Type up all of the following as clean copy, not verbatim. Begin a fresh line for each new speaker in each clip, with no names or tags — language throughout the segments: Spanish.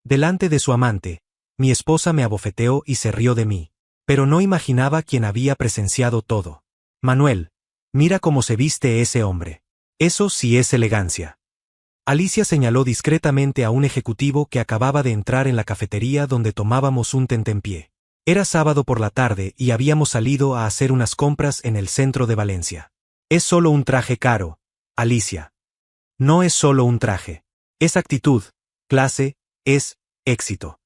Delante de su amante, mi esposa me abofeteó y se rió de mí. Pero no imaginaba quién había presenciado todo. Manuel, mira cómo se viste ese hombre. Eso sí es elegancia. Alicia señaló discretamente a un ejecutivo que acababa de entrar en la cafetería donde tomábamos un tentempié. Era sábado por la tarde y habíamos salido a hacer unas compras en el centro de Valencia. Es solo un traje caro, Alicia. No es solo un traje. Es actitud, clase, es éxito.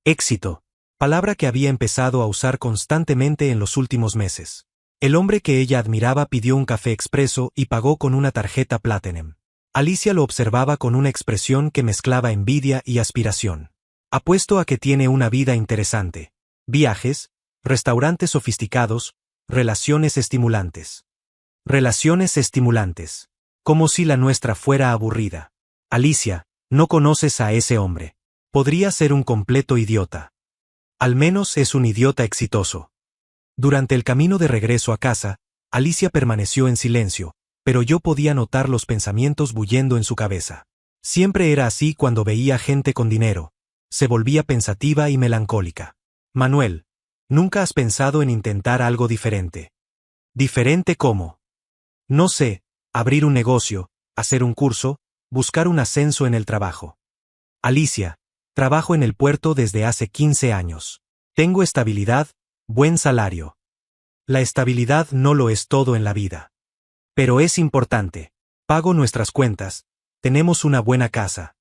Éxito, palabra que había empezado a usar constantemente en los últimos meses. El hombre que ella admiraba pidió un café expreso y pagó con una tarjeta Platinum. Alicia lo observaba con una expresión que mezclaba envidia y aspiración. Apuesto a que tiene una vida interesante. Viajes, restaurantes sofisticados, relaciones estimulantes. Relaciones estimulantes. Como si la nuestra fuera aburrida. Alicia, no conoces a ese hombre. Podría ser un completo idiota. Al menos es un idiota exitoso. Durante el camino de regreso a casa, Alicia permaneció en silencio, pero yo podía notar los pensamientos bullendo en su cabeza. Siempre era así cuando veía gente con dinero. Se volvía pensativa y melancólica. Manuel, ¿nunca has pensado en intentar algo diferente? ¿Diferente cómo? No sé, abrir un negocio, hacer un curso, buscar un ascenso en el trabajo. Alicia, trabajo en el puerto desde hace 15 años. Tengo estabilidad, buen salario. La estabilidad no lo es todo en la vida. Pero es importante. Pago nuestras cuentas. Tenemos una buena casa.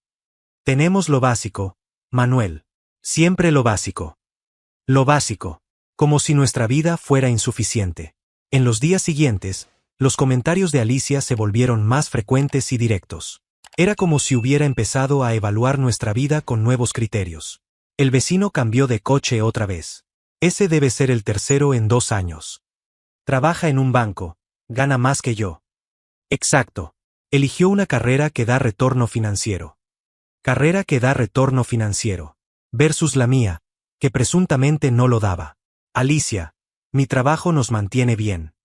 Tenemos lo básico, Manuel. Siempre lo básico. Lo básico. Como si nuestra vida fuera insuficiente. En los días siguientes, los comentarios de Alicia se volvieron más frecuentes y directos. Era como si hubiera empezado a evaluar nuestra vida con nuevos criterios. El vecino cambió de coche otra vez. Ese debe ser el tercero en 2 años. Trabaja en un banco, gana más que yo. Exacto. Eligió una carrera que da retorno financiero. Carrera que da retorno financiero. Versus la mía, que presuntamente no lo daba. Alicia, mi trabajo nos mantiene bien.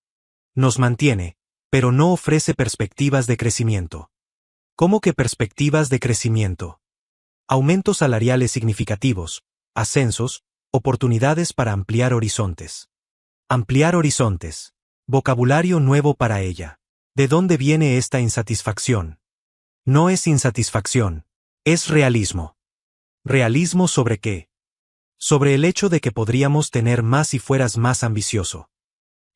Nos mantiene, pero no ofrece perspectivas de crecimiento. ¿Cómo que perspectivas de crecimiento? Aumentos salariales significativos, ascensos, oportunidades para ampliar horizontes. Ampliar horizontes. Vocabulario nuevo para ella. ¿De dónde viene esta insatisfacción? No es insatisfacción, es realismo. ¿Realismo sobre qué? Sobre el hecho de que podríamos tener más si fueras más ambicioso.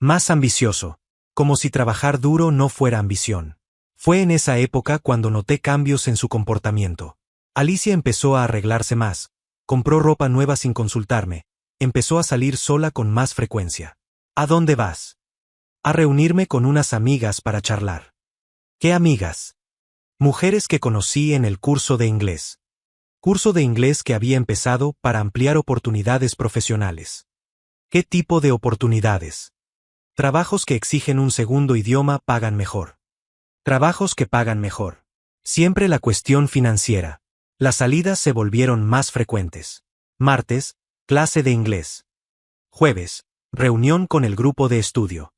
Más ambicioso. Como si trabajar duro no fuera ambición. Fue en esa época cuando noté cambios en su comportamiento. Alicia empezó a arreglarse más, compró ropa nueva sin consultarme, empezó a salir sola con más frecuencia. ¿A dónde vas? A reunirme con unas amigas para charlar. ¿Qué amigas? Mujeres que conocí en el curso de inglés. Curso de inglés que había empezado para ampliar oportunidades profesionales. ¿Qué tipo de oportunidades? Trabajos que exigen un segundo idioma pagan mejor. Trabajos que pagan mejor. Siempre la cuestión financiera. Las salidas se volvieron más frecuentes. Martes, clase de inglés. Jueves, reunión con el grupo de estudio.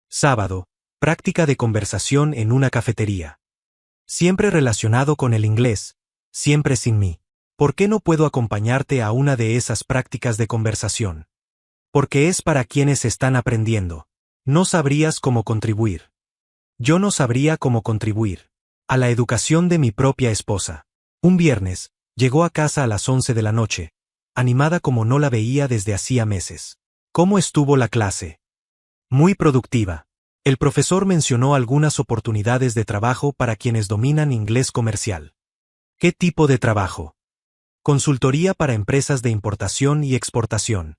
Sábado, práctica de conversación en una cafetería. Siempre relacionado con el inglés, siempre sin mí. ¿Por qué no puedo acompañarte a una de esas prácticas de conversación? Porque es para quienes están aprendiendo. No sabrías cómo contribuir. Yo no sabría cómo contribuir. A la educación de mi propia esposa. Un viernes, llegó a casa a las 11 de la noche, animada como no la veía desde hacía meses. ¿Cómo estuvo la clase? Muy productiva. El profesor mencionó algunas oportunidades de trabajo para quienes dominan inglés comercial. ¿Qué tipo de trabajo? Consultoría para empresas de importación y exportación.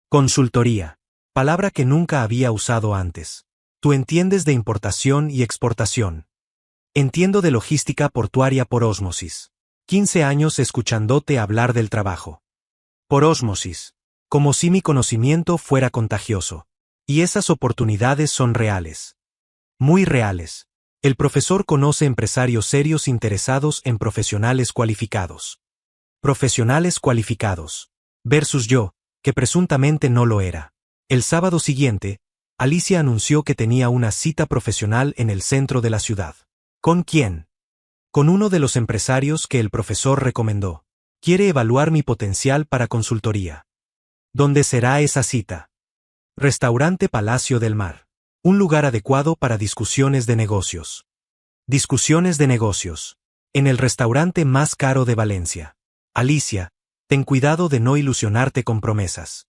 Consultoría. Palabra que nunca había usado antes. ¿Tú entiendes de importación y exportación? Entiendo de logística portuaria por ósmosis. 15 años escuchándote hablar del trabajo. Por ósmosis. Como si mi conocimiento fuera contagioso. Y esas oportunidades son reales. Muy reales. El profesor conoce empresarios serios interesados en profesionales cualificados. Profesionales cualificados. Versus yo, que presuntamente no lo era. El sábado siguiente, Alicia anunció que tenía una cita profesional en el centro de la ciudad. ¿Con quién? Con uno de los empresarios que el profesor recomendó. Quiere evaluar mi potencial para consultoría. ¿Dónde será esa cita? Restaurante Palacio del Mar. Un lugar adecuado para discusiones de negocios. Discusiones de negocios. En el restaurante más caro de Valencia. Alicia, ten cuidado de no ilusionarte con promesas.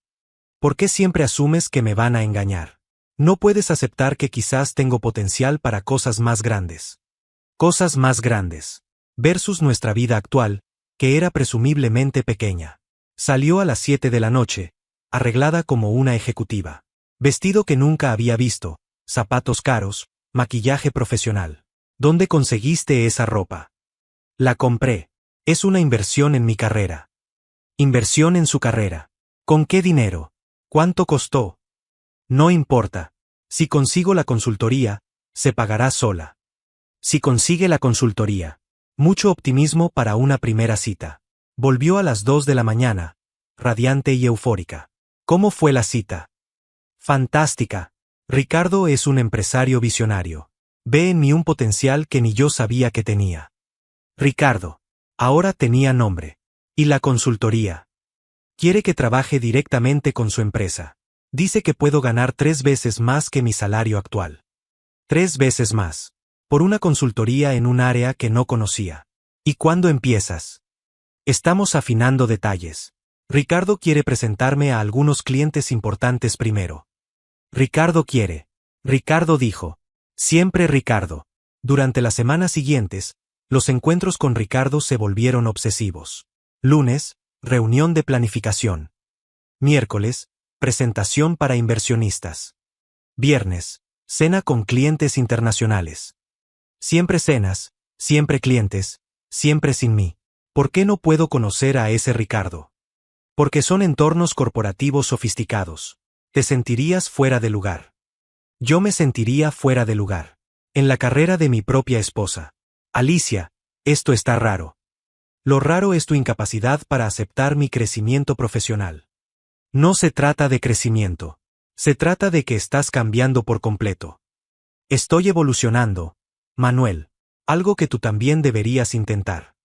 ¿Por qué siempre asumes que me van a engañar? No puedes aceptar que quizás tengo potencial para cosas más grandes. Cosas más grandes. Versus nuestra vida actual, que era presumiblemente pequeña. Salió a las 7 de la noche, arreglada como una ejecutiva. Vestido que nunca había visto, zapatos caros, maquillaje profesional. ¿Dónde conseguiste esa ropa? La compré. Es una inversión en mi carrera. Inversión en su carrera. ¿Con qué dinero? ¿Cuánto costó? No importa. Si consigo la consultoría, se pagará sola. Si consigue la consultoría. Mucho optimismo para una primera cita. Volvió a las 2 de la mañana, radiante y eufórica. ¿Cómo fue la cita? Fantástica. Ricardo es un empresario visionario. Ve en mí un potencial que ni yo sabía que tenía. Ricardo. Ahora tenía nombre. ¿Y la consultoría? Quiere que trabaje directamente con su empresa. Dice que puedo ganar 3 veces más que mi salario actual. 3 veces más. Por una consultoría en un área que no conocía. ¿Y cuándo empiezas? Estamos afinando detalles. Ricardo quiere presentarme a algunos clientes importantes primero. Ricardo dijo. Siempre Ricardo. Durante las semanas siguientes, los encuentros con Ricardo se volvieron obsesivos. Lunes, reunión de planificación. Miércoles, presentación para inversionistas. Viernes, cena con clientes internacionales. Siempre cenas, siempre clientes, siempre sin mí. ¿Por qué no puedo conocer a ese Ricardo? Porque son entornos corporativos sofisticados. Te sentirías fuera de lugar. Yo me sentiría fuera de lugar. En la carrera de mi propia esposa. Alicia, esto está raro. Lo raro es tu incapacidad para aceptar mi crecimiento profesional. No se trata de crecimiento. Se trata de que estás cambiando por completo. Estoy evolucionando, Manuel. Algo que tú también deberías intentar.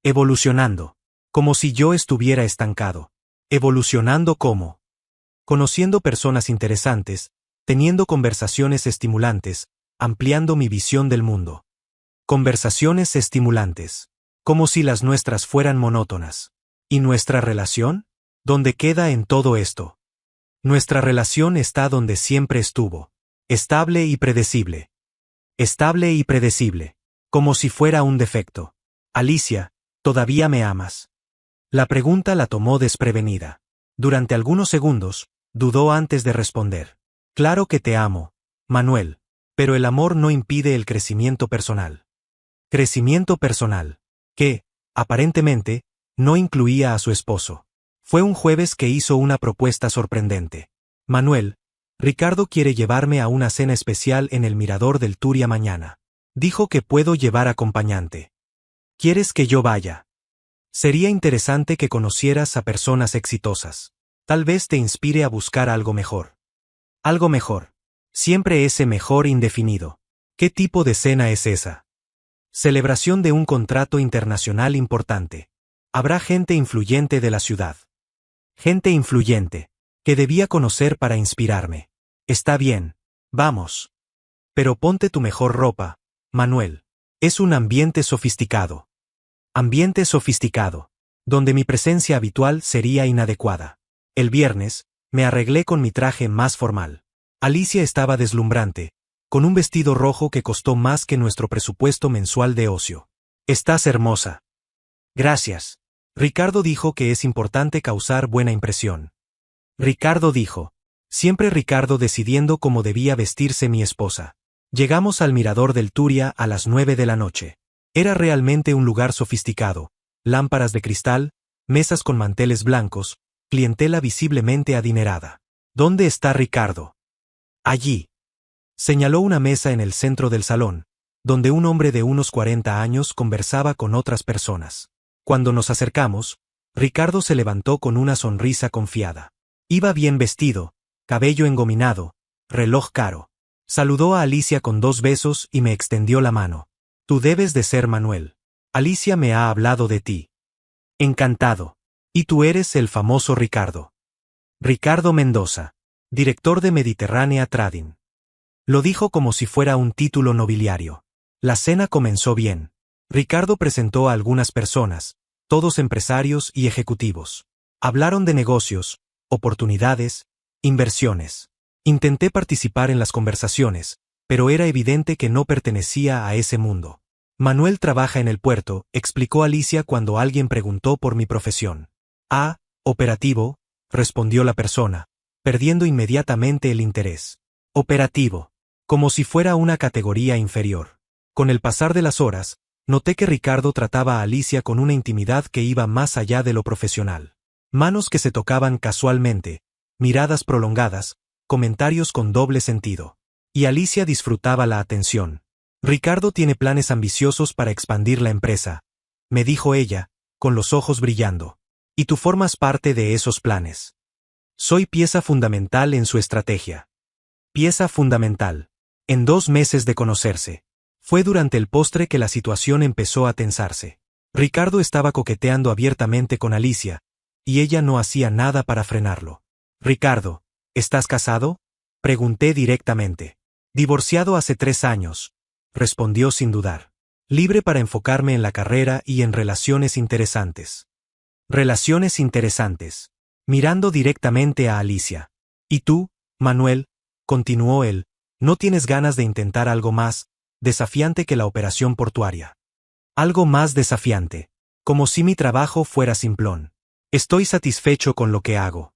Evolucionando. Como si yo estuviera estancado. Evolucionando ¿cómo? Conociendo personas interesantes, teniendo conversaciones estimulantes, ampliando mi visión del mundo. Conversaciones estimulantes. Como si las nuestras fueran monótonas. ¿Y nuestra relación? ¿Dónde queda en todo esto? Nuestra relación está donde siempre estuvo. Estable y predecible. Estable y predecible. Como si fuera un defecto. Alicia, ¿todavía me amas? La pregunta la tomó desprevenida. Durante algunos segundos, dudó antes de responder. Claro que te amo, Manuel, pero el amor no impide el crecimiento personal. Crecimiento personal, que, aparentemente, no incluía a su esposo. Fue un jueves que hizo una propuesta sorprendente. Manuel, Ricardo quiere llevarme a una cena especial en el Mirador del Turia mañana. Dijo que puedo llevar acompañante. ¿Quieres que yo vaya? Sería interesante que conocieras a personas exitosas. Tal vez te inspire a buscar algo mejor. Algo mejor. Siempre ese mejor indefinido. ¿Qué tipo de cena es esa? Celebración de un contrato internacional importante. Habrá gente influyente de la ciudad. Gente influyente, que debía conocer para inspirarme. Está bien, vamos. Pero ponte tu mejor ropa, Manuel. Es un ambiente sofisticado. Ambiente sofisticado, donde mi presencia habitual sería inadecuada. El viernes, me arreglé con mi traje más formal. Alicia estaba deslumbrante, con un vestido rojo que costó más que nuestro presupuesto mensual de ocio. Estás hermosa. Gracias. Ricardo dijo que es importante causar buena impresión. Ricardo dijo. Siempre Ricardo decidiendo cómo debía vestirse mi esposa. Llegamos al Mirador del Turia a las 9 de la noche. Era realmente un lugar sofisticado. Lámparas de cristal, mesas con manteles blancos, clientela visiblemente adinerada. ¿Dónde está Ricardo? Allí. Señaló una mesa en el centro del salón, donde un hombre de unos 40 años conversaba con otras personas. Cuando nos acercamos, Ricardo se levantó con una sonrisa confiada. Iba bien vestido, cabello engominado, reloj caro. Saludó a Alicia con 2 besos y me extendió la mano. Tú debes de ser Manuel. Alicia me ha hablado de ti. Encantado. Y tú eres el famoso Ricardo. Ricardo Mendoza, director de Mediterránea Trading. Lo dijo como si fuera un título nobiliario. La cena comenzó bien. Ricardo presentó a algunas personas, todos empresarios y ejecutivos. Hablaron de negocios, oportunidades, inversiones. Intenté participar en las conversaciones, pero era evidente que no pertenecía a ese mundo. Manuel trabaja en el puerto, explicó Alicia cuando alguien preguntó por mi profesión. Ah, operativo, respondió la persona, perdiendo inmediatamente el interés. Operativo. Como si fuera una categoría inferior. Con el pasar de las horas, noté que Ricardo trataba a Alicia con una intimidad que iba más allá de lo profesional. Manos que se tocaban casualmente, miradas prolongadas, comentarios con doble sentido. Y Alicia disfrutaba la atención. Ricardo tiene planes ambiciosos para expandir la empresa, me dijo ella, con los ojos brillando. Y tú formas parte de esos planes. Soy pieza fundamental en su estrategia. Pieza fundamental. En 2 meses de conocerse. Fue durante el postre que la situación empezó a tensarse. Ricardo estaba coqueteando abiertamente con Alicia, y ella no hacía nada para frenarlo. Ricardo, ¿estás casado? Pregunté directamente. Divorciado hace 3 años, respondió sin dudar. Libre para enfocarme en la carrera y en relaciones interesantes. Relaciones interesantes. Mirando directamente a Alicia. ¿Y tú, Manuel? Continuó él, ¿no tienes ganas de intentar algo más desafiante que la operación portuaria? Algo más desafiante. Como si mi trabajo fuera simplón. Estoy satisfecho con lo que hago.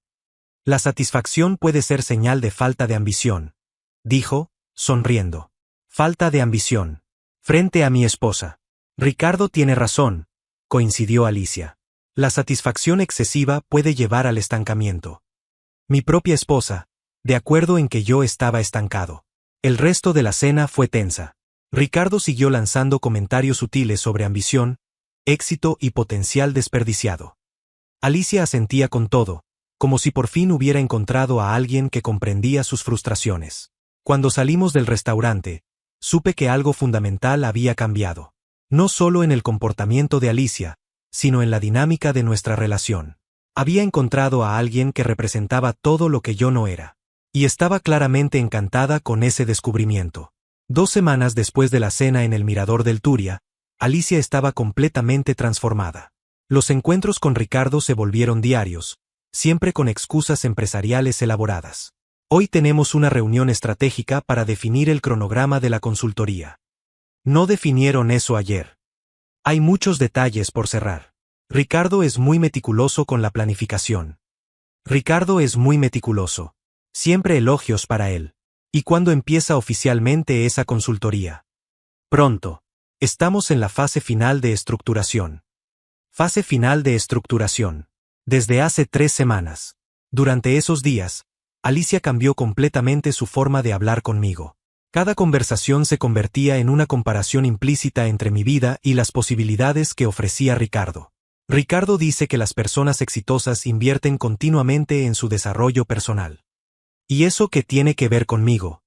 La satisfacción puede ser señal de falta de ambición, dijo, sonriendo. Falta de ambición. Frente a mi esposa. Ricardo tiene razón, coincidió Alicia. La satisfacción excesiva puede llevar al estancamiento. Mi propia esposa, de acuerdo en que yo estaba estancado. El resto de la cena fue tensa. Ricardo siguió lanzando comentarios sutiles sobre ambición, éxito y potencial desperdiciado. Alicia asentía con todo, como si por fin hubiera encontrado a alguien que comprendía sus frustraciones. Cuando salimos del restaurante, supe que algo fundamental había cambiado. No solo en el comportamiento de Alicia, sino en la dinámica de nuestra relación. Había encontrado a alguien que representaba todo lo que yo no era. Y estaba claramente encantada con ese descubrimiento. 2 semanas después de la cena en el mirador del Turia, Alicia estaba completamente transformada. Los encuentros con Ricardo se volvieron diarios, siempre con excusas empresariales elaboradas. Hoy tenemos una reunión estratégica para definir el cronograma de la consultoría. No definieron eso ayer. Hay muchos detalles por cerrar. Ricardo es muy meticuloso con la planificación. Ricardo es muy meticuloso. Siempre elogios para él. ¿Y cuándo empieza oficialmente esa consultoría? Pronto. Estamos en la fase final de estructuración. Fase final de estructuración. Desde hace 3 semanas. Durante esos días, Alicia cambió completamente su forma de hablar conmigo. Cada conversación se convertía en una comparación implícita entre mi vida y las posibilidades que ofrecía Ricardo. Ricardo dice que las personas exitosas invierten continuamente en su desarrollo personal. ¿Y eso qué tiene que ver conmigo?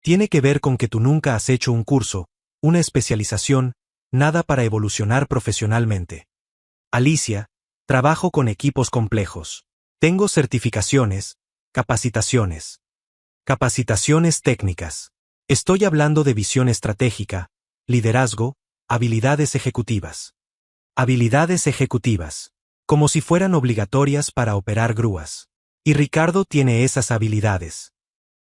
Tiene que ver con que tú nunca has hecho un curso, una especialización, nada para evolucionar profesionalmente. Alicia, trabajo con equipos complejos. Tengo certificaciones, capacitaciones. Capacitaciones técnicas. Estoy hablando de visión estratégica, liderazgo, habilidades ejecutivas. Habilidades ejecutivas. Como si fueran obligatorias para operar grúas. Y Ricardo tiene esas habilidades.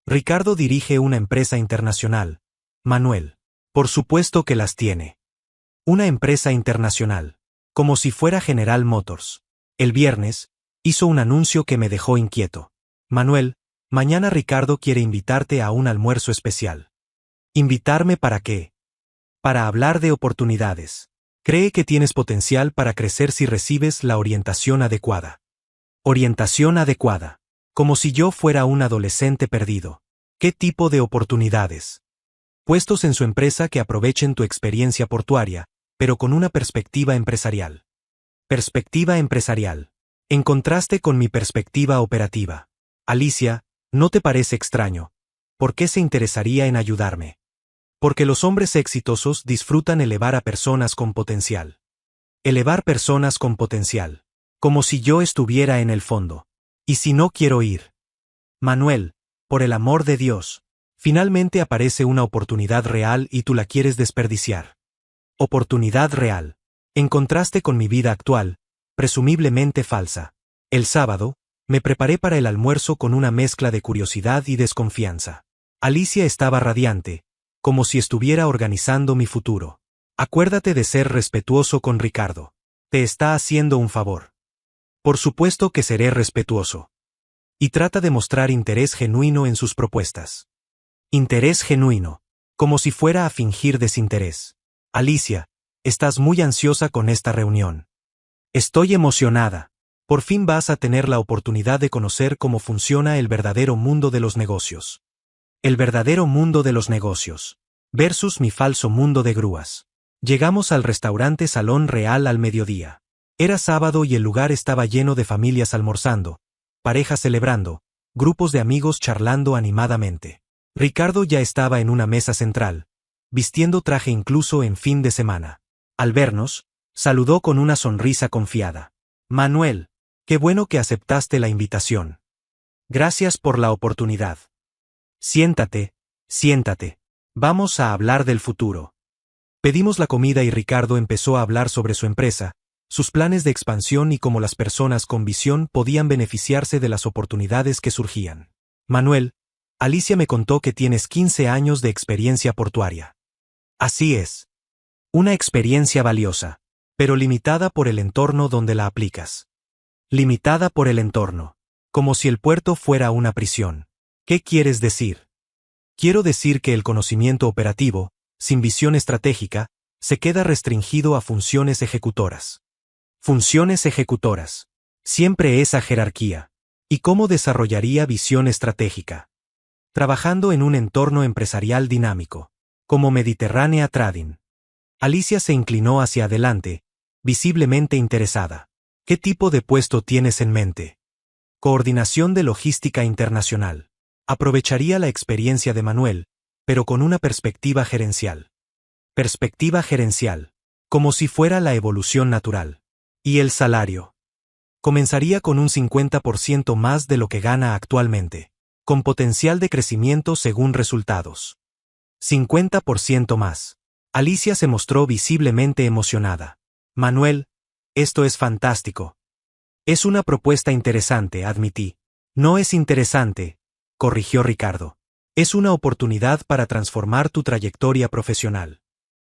Ricardo dirige una empresa internacional. Manuel. Por supuesto que las tiene. Una empresa internacional. Como si fuera General Motors. El viernes, hizo un anuncio que me dejó inquieto. Manuel, mañana Ricardo quiere invitarte a un almuerzo especial. ¿Invitarme para qué? Para hablar de oportunidades. Cree que tienes potencial para crecer si recibes la orientación adecuada. Orientación adecuada. Como si yo fuera un adolescente perdido. ¿Qué tipo de oportunidades? Puestos en su empresa que aprovechen tu experiencia portuaria, pero con una perspectiva empresarial. Perspectiva empresarial. En contraste con mi perspectiva operativa. Alicia, ¿no te parece extraño? ¿Por qué se interesaría en ayudarme? Porque los hombres exitosos disfrutan elevar a personas con potencial. Elevar personas con potencial. Como si yo estuviera en el fondo. ¿Y si no quiero ir? Manuel, por el amor de Dios. Finalmente aparece una oportunidad real y tú la quieres desperdiciar. Oportunidad real. En contraste con mi vida actual, presumiblemente falsa. El sábado, me preparé para el almuerzo con una mezcla de curiosidad y desconfianza. Alicia estaba radiante, como si estuviera organizando mi futuro. Acuérdate de ser respetuoso con Ricardo. Te está haciendo un favor. Por supuesto que seré respetuoso. Y trata de mostrar interés genuino en sus propuestas. Interés genuino. Como si fuera a fingir desinterés. Alicia, estás muy ansiosa con esta reunión. Estoy emocionada. Por fin vas a tener la oportunidad de conocer cómo funciona el verdadero mundo de los negocios. El verdadero mundo de los negocios. Versus mi falso mundo de grúas. Llegamos al restaurante Salón Real al mediodía. Era sábado y el lugar estaba lleno de familias almorzando, parejas celebrando, grupos de amigos charlando animadamente. Ricardo ya estaba en una mesa central, vistiendo traje incluso en fin de semana. Al vernos, saludó con una sonrisa confiada. Manuel, qué bueno que aceptaste la invitación. Gracias por la oportunidad. Siéntate, siéntate. Vamos a hablar del futuro. Pedimos la comida y Ricardo empezó a hablar sobre su empresa, sus planes de expansión y cómo las personas con visión podían beneficiarse de las oportunidades que surgían. Manuel, Alicia me contó que tienes 15 años de experiencia portuaria. Así es. Una experiencia valiosa, pero limitada por el entorno donde la aplicas. Limitada por el entorno. Como si el puerto fuera una prisión. ¿Qué quieres decir? Quiero decir que el conocimiento operativo, sin visión estratégica, se queda restringido a funciones ejecutoras. Funciones ejecutoras. Siempre esa jerarquía. ¿Y cómo desarrollaría visión estratégica? Trabajando en un entorno empresarial dinámico, como Mediterránea Trading. Alicia se inclinó hacia adelante, visiblemente interesada. ¿Qué tipo de puesto tienes en mente? Coordinación de logística internacional. Aprovecharía la experiencia de Manuel, pero con una perspectiva gerencial. Perspectiva gerencial. Como si fuera la evolución natural. ¿Y el salario? Comenzaría con un 50% más de lo que gana actualmente, con potencial de crecimiento según resultados. 50% más. Alicia se mostró visiblemente emocionada. Manuel, esto es fantástico. Es una propuesta interesante, admití. No es interesante, corrigió Ricardo. Es una oportunidad para transformar tu trayectoria profesional.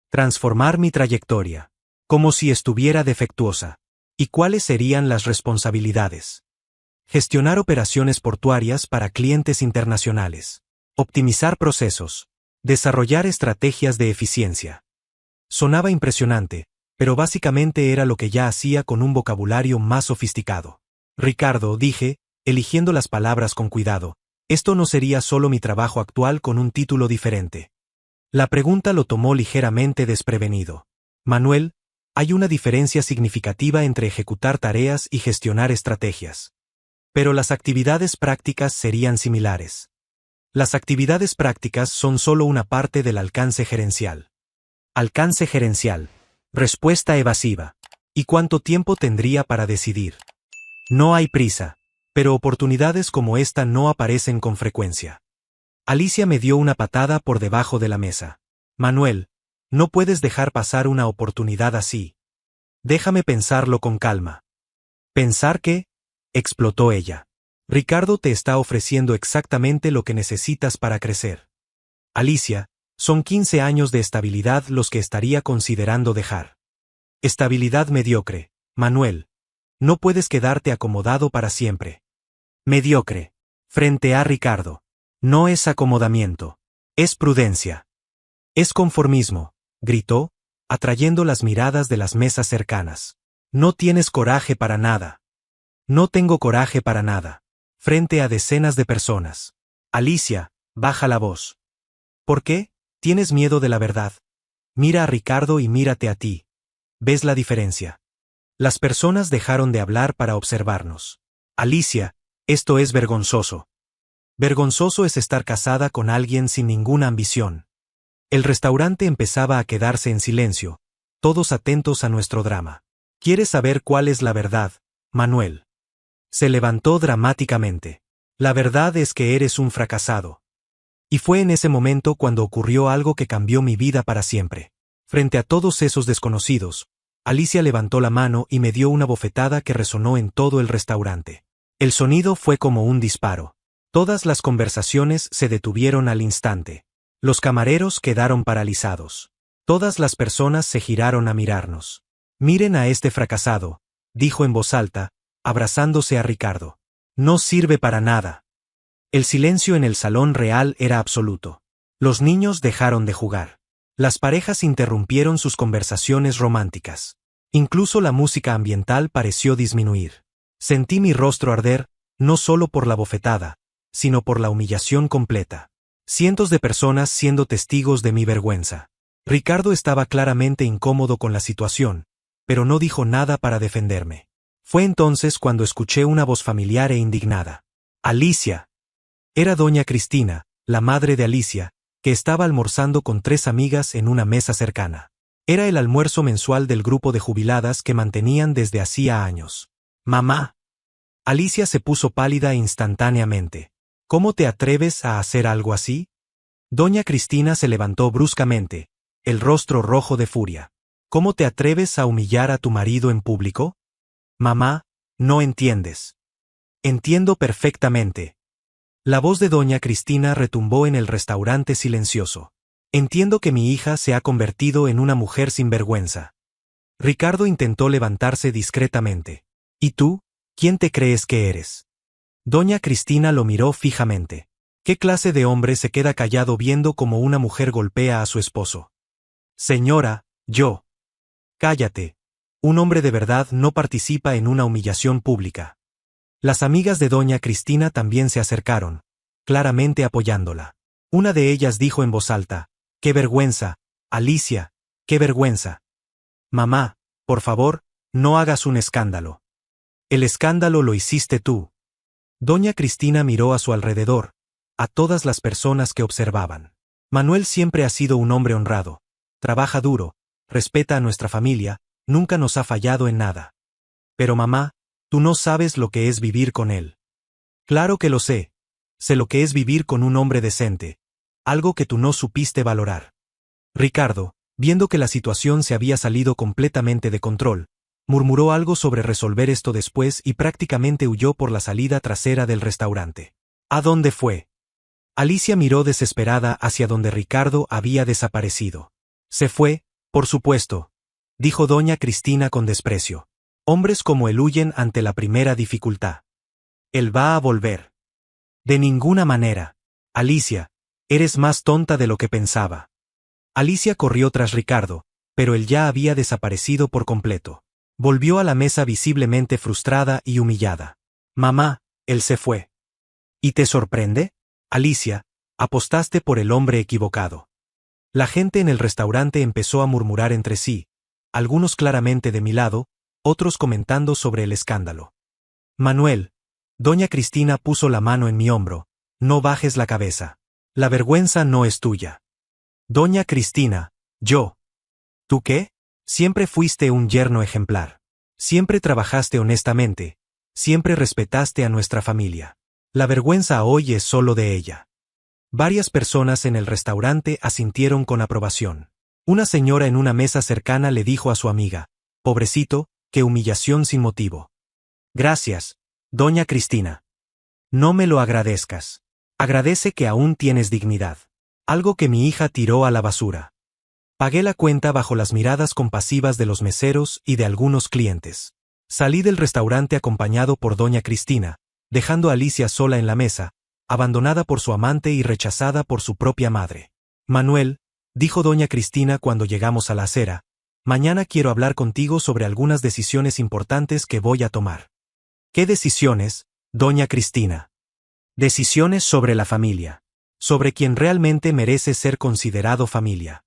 Transformar mi trayectoria. Como si estuviera defectuosa. ¿Y cuáles serían las responsabilidades? Gestionar operaciones portuarias para clientes internacionales. Optimizar procesos. Desarrollar estrategias de eficiencia. Sonaba impresionante, pero básicamente era lo que ya hacía con un vocabulario más sofisticado. Ricardo, dije, eligiendo las palabras con cuidado, esto no sería solo mi trabajo actual con un título diferente. La pregunta lo tomó ligeramente desprevenido. Manuel, hay una diferencia significativa entre ejecutar tareas y gestionar estrategias. Pero las actividades prácticas serían similares. Las actividades prácticas son solo una parte del alcance gerencial. Alcance gerencial. Respuesta evasiva. ¿Y cuánto tiempo tendría para decidir? No hay prisa, pero oportunidades como esta no aparecen con frecuencia. Alicia me dio una patada por debajo de la mesa. Manuel, no puedes dejar pasar una oportunidad así. Déjame pensarlo con calma. ¿Pensar qué? Explotó ella. Ricardo te está ofreciendo exactamente lo que necesitas para crecer. Alicia, son 15 años de estabilidad los que estaría considerando dejar. Estabilidad mediocre, Manuel. No puedes quedarte acomodado para siempre. Mediocre. Frente a Ricardo. No es acomodamiento. Es prudencia. Es conformismo, gritó, atrayendo las miradas de las mesas cercanas. No tienes coraje para nada. No tengo coraje para nada. Frente a decenas de personas. Alicia, baja la voz. ¿Por qué? ¿Tienes miedo de la verdad? Mira a Ricardo y mírate a ti. ¿Ves la diferencia? Las personas dejaron de hablar para observarnos. Alicia, esto es vergonzoso. Vergonzoso es estar casada con alguien sin ninguna ambición. El restaurante empezaba a quedarse en silencio, todos atentos a nuestro drama. ¿Quieres saber cuál es la verdad, Manuel? Se levantó dramáticamente. La verdad es que eres un fracasado. Y fue en ese momento cuando ocurrió algo que cambió mi vida para siempre. Frente a todos esos desconocidos, Alicia levantó la mano y me dio una bofetada que resonó en todo el restaurante. El sonido fue como un disparo. Todas las conversaciones se detuvieron al instante. Los camareros quedaron paralizados. Todas las personas se giraron a mirarnos. Miren a este fracasado, dijo en voz alta, abrazándose a Ricardo. No sirve para nada. El silencio en el salón real era absoluto. Los niños dejaron de jugar. Las parejas interrumpieron sus conversaciones románticas. Incluso la música ambiental pareció disminuir. Sentí mi rostro arder, no solo por la bofetada, sino por la humillación completa. Cientos de personas siendo testigos de mi vergüenza. Ricardo estaba claramente incómodo con la situación, pero no dijo nada para defenderme. Fue entonces cuando escuché una voz familiar e indignada. Alicia. Era doña Cristina, la madre de Alicia, que estaba almorzando con 3 amigas en una mesa cercana. Era el almuerzo mensual del grupo de jubiladas que mantenían desde hacía años. Mamá. Alicia se puso pálida instantáneamente. ¿Cómo te atreves a hacer algo así? Doña Cristina se levantó bruscamente, el rostro rojo de furia. ¿Cómo te atreves a humillar a tu marido en público? Mamá, no entiendes. Entiendo perfectamente. La voz de doña Cristina retumbó en el restaurante silencioso. Entiendo que mi hija se ha convertido en una mujer sin vergüenza. Ricardo intentó levantarse discretamente. ¿Y tú? ¿Quién te crees que eres? Doña Cristina lo miró fijamente. ¿Qué clase de hombre se queda callado viendo cómo una mujer golpea a su esposo? Señora, yo. Cállate. Un hombre de verdad no participa en una humillación pública. Las amigas de doña Cristina también se acercaron, claramente apoyándola. Una de ellas dijo en voz alta, «¡Qué vergüenza, Alicia! ¡Qué vergüenza! Mamá, por favor, no hagas un escándalo. El escándalo lo hiciste tú». Doña Cristina miró a su alrededor, a todas las personas que observaban. Manuel siempre ha sido un hombre honrado. Trabaja duro, respeta a nuestra familia, nunca nos ha fallado en nada. Pero mamá, tú no sabes lo que es vivir con él. Claro que lo sé. Sé lo que es vivir con un hombre decente. Algo que tú no supiste valorar. Ricardo, viendo que la situación se había salido completamente de control, murmuró algo sobre resolver esto después y prácticamente huyó por la salida trasera del restaurante. ¿A dónde fue? Alicia miró desesperada hacia donde Ricardo había desaparecido. Se fue, por supuesto, dijo doña Cristina con desprecio. Hombres como él huyen ante la primera dificultad. Él va a volver. De ninguna manera. Alicia, eres más tonta de lo que pensaba. Alicia corrió tras Ricardo, pero él ya había desaparecido por completo. Volvió a la mesa visiblemente frustrada y humillada. Mamá, él se fue. ¿Y te sorprende? Alicia, apostaste por el hombre equivocado. La gente en el restaurante empezó a murmurar entre sí, algunos claramente de mi lado, otros comentando sobre el escándalo. Manuel, doña Cristina puso la mano en mi hombro, no bajes la cabeza. La vergüenza no es tuya. Doña Cristina, yo. ¿Tú qué? Siempre fuiste un yerno ejemplar. Siempre trabajaste honestamente. Siempre respetaste a nuestra familia. La vergüenza hoy es solo de ella. Varias personas en el restaurante asintieron con aprobación. Una señora en una mesa cercana le dijo a su amiga, pobrecito, qué humillación sin motivo. Gracias, doña Cristina. No me lo agradezcas. Agradece que aún tienes dignidad. Algo que mi hija tiró a la basura. Pagué la cuenta bajo las miradas compasivas de los meseros y de algunos clientes. Salí del restaurante acompañado por doña Cristina, dejando a Alicia sola en la mesa, abandonada por su amante y rechazada por su propia madre. Manuel, dijo doña Cristina cuando llegamos a la acera, mañana quiero hablar contigo sobre algunas decisiones importantes que voy a tomar. ¿Qué decisiones, doña Cristina? Decisiones sobre la familia. Sobre quien realmente merece ser considerado familia.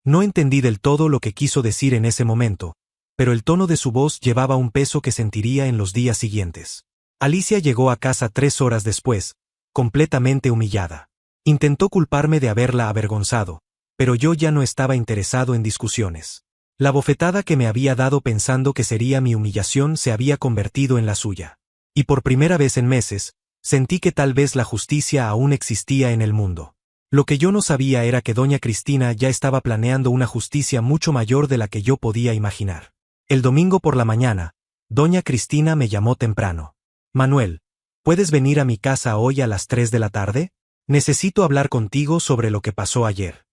No entendí del todo lo que quiso decir en ese momento, pero el tono de su voz llevaba un peso que sentiría en los días siguientes. Alicia llegó a casa 3 horas después, completamente humillada. Intentó culparme de haberla avergonzado, pero yo ya no estaba interesado en discusiones. La bofetada que me había dado pensando que sería mi humillación se había convertido en la suya. Y por primera vez en meses, sentí que tal vez la justicia aún existía en el mundo. Lo que yo no sabía era que doña Cristina ya estaba planeando una justicia mucho mayor de la que yo podía imaginar. El domingo por la mañana, doña Cristina me llamó temprano. Manuel, ¿puedes venir a mi casa hoy a las 3 de la tarde? Necesito hablar contigo sobre lo que pasó ayer.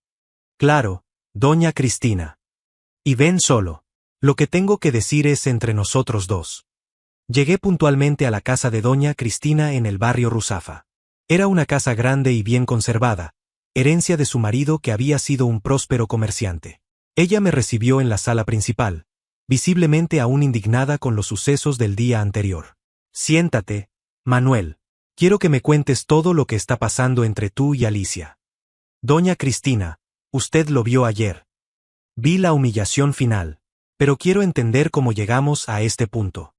Claro, doña Cristina. Y ven solo. Lo que tengo que decir es entre nosotros dos. Llegué puntualmente a la casa de doña Cristina en el barrio Ruzafa. Era una casa grande y bien conservada, herencia de su marido que había sido un próspero comerciante. Ella me recibió en la sala principal, visiblemente aún indignada con los sucesos del día anterior. Siéntate, Manuel. Quiero que me cuentes todo lo que está pasando entre tú y Alicia. Doña Cristina, usted lo vio ayer. Vi la humillación final, pero quiero entender cómo llegamos a este punto.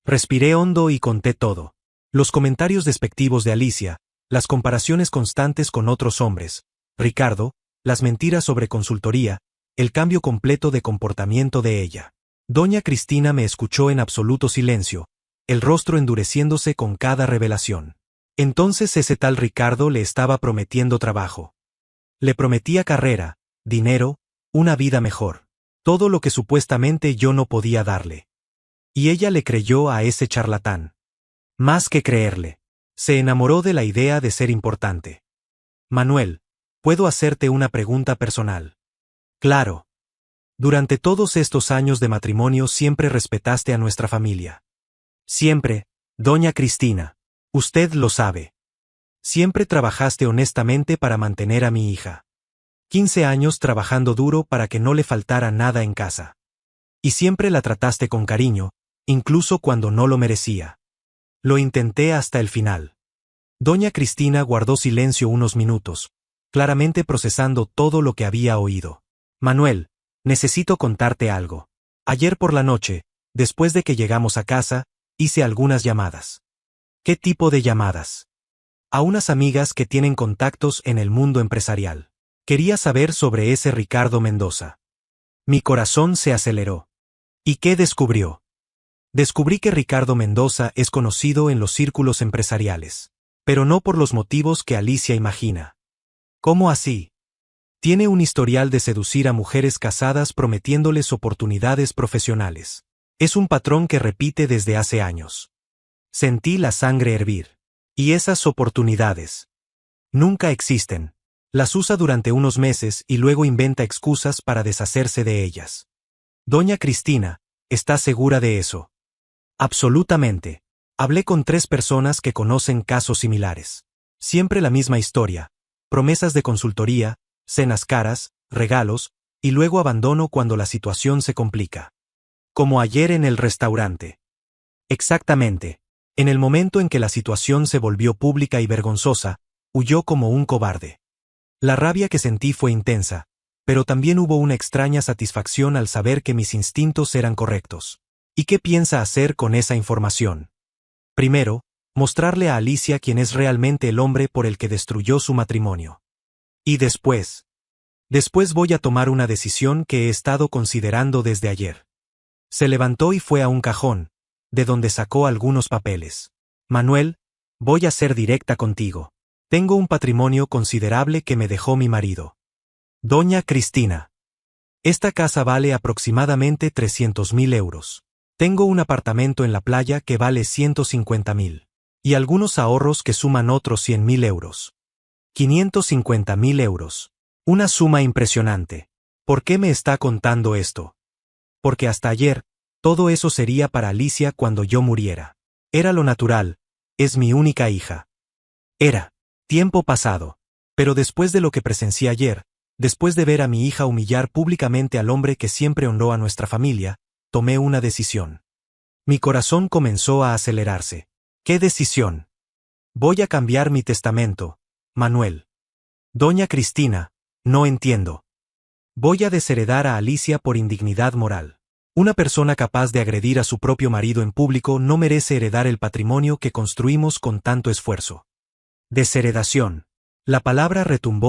Respiré hondo y conté todo. Los comentarios despectivos de Alicia, las comparaciones constantes con otros hombres, Ricardo, las mentiras sobre consultoría, el cambio completo de comportamiento de ella. Doña Cristina me escuchó en absoluto silencio, el rostro endureciéndose con cada revelación. Entonces ese tal Ricardo le estaba prometiendo trabajo. Le prometía carrera, dinero, una vida mejor. Todo lo que supuestamente yo no podía darle. Y ella le creyó a ese charlatán. Más que creerle. Se enamoró de la idea de ser importante. Manuel, ¿puedo hacerte una pregunta personal? Claro. Durante todos estos años de matrimonio siempre respetaste a nuestra familia. Siempre, doña Cristina. Usted lo sabe. Siempre trabajaste honestamente para mantener a mi hija. 15 años trabajando duro para que no le faltara nada en casa. Y siempre la trataste con cariño, incluso cuando no lo merecía. Lo intenté hasta el final. Doña Cristina guardó silencio unos minutos, claramente procesando todo lo que había oído. Manuel, necesito contarte algo. Ayer por la noche, después de que llegamos a casa, hice algunas llamadas. ¿Qué tipo de llamadas? A unas amigas que tienen contactos en el mundo empresarial. Quería saber sobre ese Ricardo Mendoza. Mi corazón se aceleró. ¿Y qué descubrió? Descubrí que Ricardo Mendoza es conocido en los círculos empresariales. Pero no por los motivos que Alicia imagina. ¿Cómo así? Tiene un historial de seducir a mujeres casadas prometiéndoles oportunidades profesionales. Es un patrón que repite desde hace años. Sentí la sangre hervir. Y esas oportunidades nunca existen. Las usa durante unos meses y luego inventa excusas para deshacerse de ellas. Doña Cristina, ¿está segura de eso? Absolutamente. Hablé con 3 personas que conocen casos similares. Siempre la misma historia. Promesas de consultoría, cenas caras, regalos, y luego abandono cuando la situación se complica. Como ayer en el restaurante. Exactamente. En el momento en que la situación se volvió pública y vergonzosa, huyó como un cobarde. La rabia que sentí fue intensa, pero también hubo una extraña satisfacción al saber que mis instintos eran correctos. ¿Y qué piensa hacer con esa información? Primero, mostrarle a Alicia quién es realmente el hombre por el que destruyó su matrimonio. Y después voy a tomar una decisión que he estado considerando desde ayer. Se levantó y fue a un cajón, de donde sacó algunos papeles. Manuel, voy a ser directa contigo. Tengo un patrimonio considerable que me dejó mi marido. Doña Cristina. Esta casa vale aproximadamente 300.000 euros. Tengo un apartamento en la playa que vale 150.000. Y algunos ahorros que suman otros 100.000 euros. 550.000 euros. Una suma impresionante. ¿Por qué me está contando esto? Porque hasta ayer, todo eso sería para Alicia cuando yo muriera. Era lo natural, es mi única hija. Era. Tiempo pasado. Pero después de lo que presencié ayer, después de ver a mi hija humillar públicamente al hombre que siempre honró a nuestra familia, tomé una decisión. Mi corazón comenzó a acelerarse. ¿Qué decisión? Voy a cambiar mi testamento, Manuel. Doña Cristina, no entiendo. Voy a desheredar a Alicia por indignidad moral. Una persona capaz de agredir a su propio marido en público no merece heredar el patrimonio que construimos con tanto esfuerzo. Desheredación. La palabra retumbó